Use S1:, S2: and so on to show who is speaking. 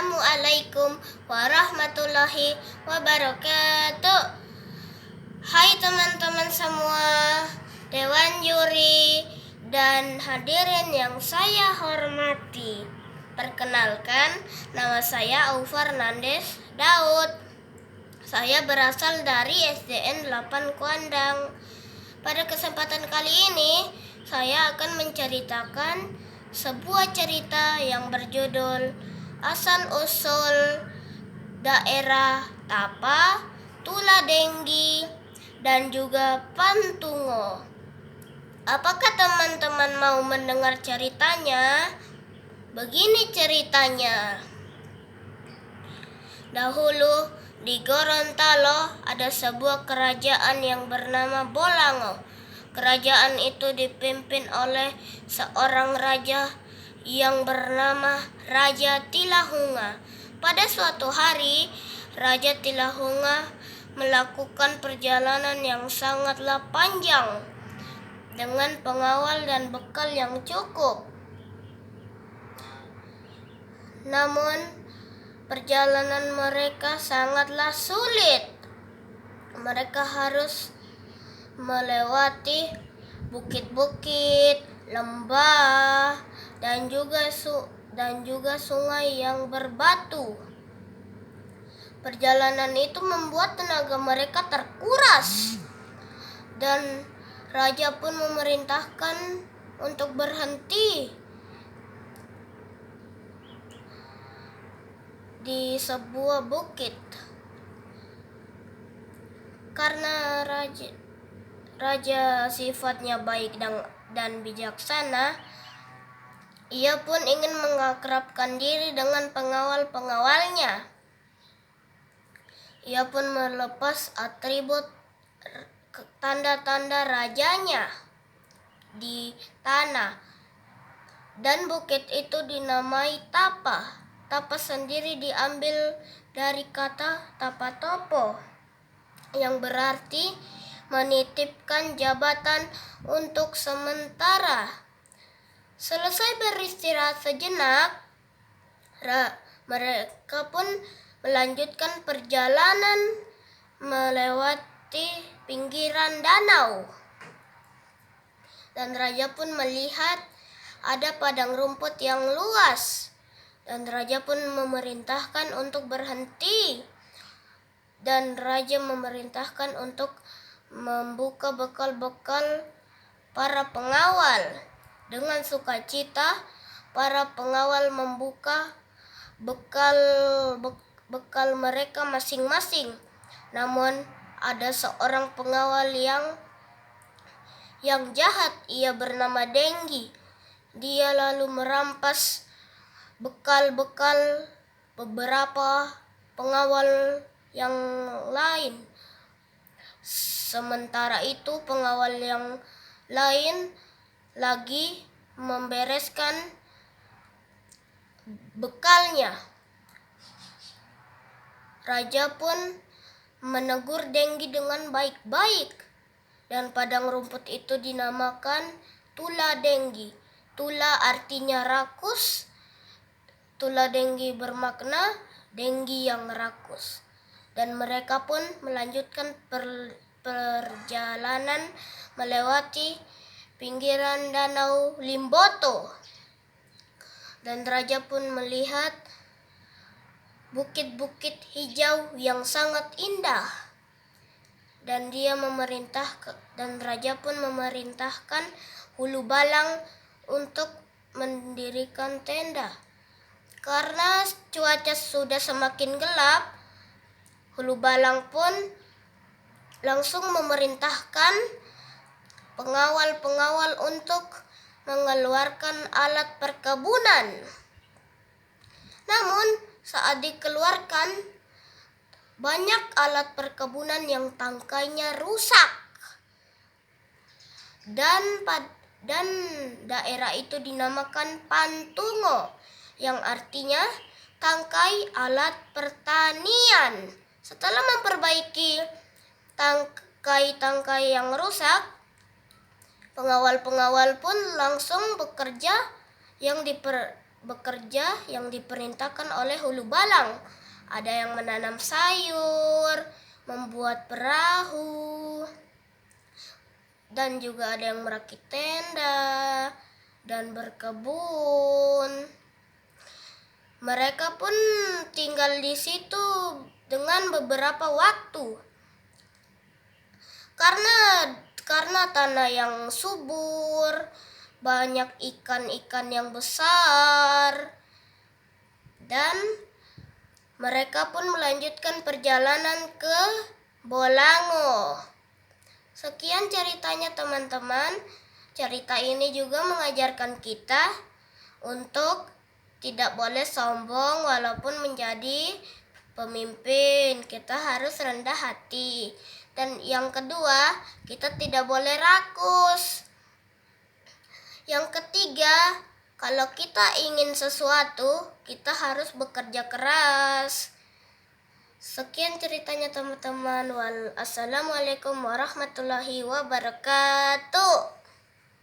S1: Assalamualaikum warahmatullahi wabarakatuh. Hai teman-teman semua, Dewan Juri dan hadirin yang saya hormati. Perkenalkan, nama saya Aufa Fernandes Daud. Saya berasal dari SDN 8 Kuandang. Pada kesempatan kali ini, saya akan menceritakan sebuah cerita yang berjudul Asal-usul daerah Tapa, Tuladenggi, dan juga Pantungo. Apakah teman-teman mau mendengar ceritanya? Begini ceritanya. Dahulu di Gorontalo ada sebuah kerajaan yang bernama Bolango. Kerajaan itu dipimpin oleh seorang raja yang bernama Raja Tilahunga. Pada suatu hari, Raja Tilahunga melakukan perjalanan yang sangatlah panjang dengan pengawal dan bekal yang cukup. Namun, perjalanan mereka sangatlah sulit. Mereka harus melewati bukit-bukit, lembah, dan juga sungai yang berbatu. Perjalanan itu membuat tenaga mereka terkuras, dan raja pun memerintahkan untuk berhenti di sebuah bukit. Karena raja sifatnya baik dan bijaksana, ia pun ingin mengakrabkan diri dengan pengawal-pengawalnya. Ia pun melepas atribut tanda-tanda rajanya di tanah, dan bukit itu dinamai Tapa. Tapa sendiri diambil dari kata Tapatopo, yang berarti menitipkan jabatan untuk sementara. Selesai beristirahat sejenak, mereka pun melanjutkan perjalanan melewati pinggiran danau. Dan raja pun melihat ada padang rumput yang luas. Dan raja pun memerintahkan untuk berhenti. Dan raja memerintahkan untuk membuka bekal-bekal para pengawal. Dengan sukacita, para pengawal membuka bekal mereka masing-masing. Namun ada seorang pengawal yang jahat, ia bernama Denggi. Dia lalu merampas bekal-bekal beberapa pengawal yang lain. Sementara itu pengawal yang lain lagi membereskan bekalnya. Raja pun menegur Denggi dengan baik-baik, dan padang rumput itu dinamakan Tuladenggi. Tula artinya rakus, Tuladenggi bermakna Denggi yang rakus. Dan mereka pun melanjutkan perjalanan melewati pinggiran danau Limboto. Dan raja pun melihat bukit-bukit hijau yang sangat indah. Dan raja pun memerintahkan Hulu Balang untuk mendirikan tenda. Karena cuaca sudah semakin gelap, Hulu Balang pun langsung memerintahkan pengawal-pengawal untuk mengeluarkan alat perkebunan. Namun saat dikeluarkan, banyak alat perkebunan yang tangkainya rusak. Dan daerah itu dinamakan Pantungo, yang artinya tangkai alat pertanian. Setelah memperbaiki tangkai-tangkai yang rusak, pengawal-pengawal pun langsung bekerja yang bekerja yang diperintahkan oleh hulu balang. Ada yang menanam sayur, membuat perahu, dan juga ada yang merakit tenda dan berkebun. Mereka pun tinggal di situ dengan beberapa waktu. Karena tanah yang subur, banyak ikan-ikan yang besar, dan mereka pun melanjutkan perjalanan ke Bolango. Sekian ceritanya teman-teman. Cerita ini juga mengajarkan kita untuk tidak boleh sombong walaupun menjadi pemimpin. Kita harus rendah hati. Dan yang kedua, kita tidak boleh rakus. Yang ketiga, kalau kita ingin sesuatu, kita harus bekerja keras. Sekian ceritanya teman-teman. Assalamualaikum warahmatullahi wabarakatuh.